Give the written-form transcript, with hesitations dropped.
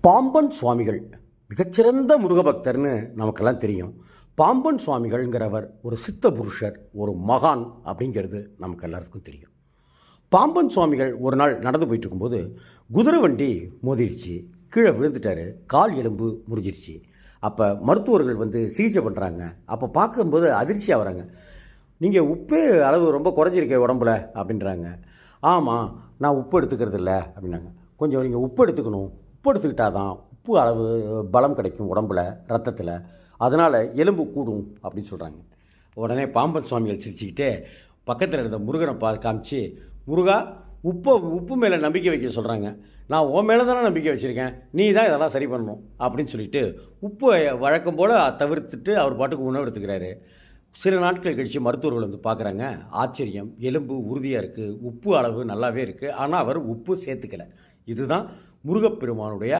பாம்பன் சுவாமிகள் மிகச்சிறந்த முருகபக்தர்னு நமக்கெல்லாம் தெரியும். பாம்பன் சுவாமிகள்ங்கிறவர் ஒரு சித்த புருஷர், ஒரு மகான் அப்படிங்கிறது நமக்கு எல்லாத்துக்கும் தெரியும். பாம்பன் சுவாமிகள் ஒரு நாள் நடந்து போயிட்டு இருக்கும்போது குதிரை வண்டி மோதிருச்சு, கீழே விழுந்துட்டார், கால் எலும்பு முறிஞ்சிருச்சு. அப்போ மருத்துவர்கள் வந்து சிகிச்சை பண்ணுறாங்க. அப்போ பார்க்கும்போது அதிர்ச்சியாக வராங்க. நீங்கள் உப்பே அளவு ரொம்ப குறைஞ்சிருக்கே உடம்புல அப்படின்றாங்க. ஆமாம், நான் உப்பு எடுத்துக்கிறது இல்லை அப்படின்னாங்க. கொஞ்சம் நீங்கள் உப்பு எடுத்துக்கணும், உப்பு எடுத்துக்கிட்டால் தான் உப்பு அளவு பலம் கிடைக்கும் உடம்புல, ரத்தத்தில், அதனால் எலும்பு கூடும் அப்படின்னு சொல்கிறாங்க. உடனே பாம்பன் சுவாமிகள் சிரிச்சுக்கிட்டே பக்கத்தில் இருந்த முருகனை காமிச்சு, முருகா, உப்பு மேலே நம்பிக்கை வைக்க சொல்கிறாங்க, நான் உன் மேலே தானே நம்பிக்கை வச்சுருக்கேன், நீ தான் இதெல்லாம் சரி பண்ணணும் அப்படின்னு சொல்லிட்டு உப்பு வழக்கம் போல் தவிர்த்துட்டு அவர் பாட்டுக்கு உணவு எடுத்துக்கிறாரு. சில நாட்கள் கழித்து மருத்துவர்கள் வந்து பார்க்குறாங்க. ஆச்சரியம், எலும்பு உறுதியாக இருக்குது, உப்பு அளவு நல்லாவே இருக்குது, ஆனால் அவர் உப்பு சேர்த்துக்கலை. இதுதான் முருகப்பெருமானுடைய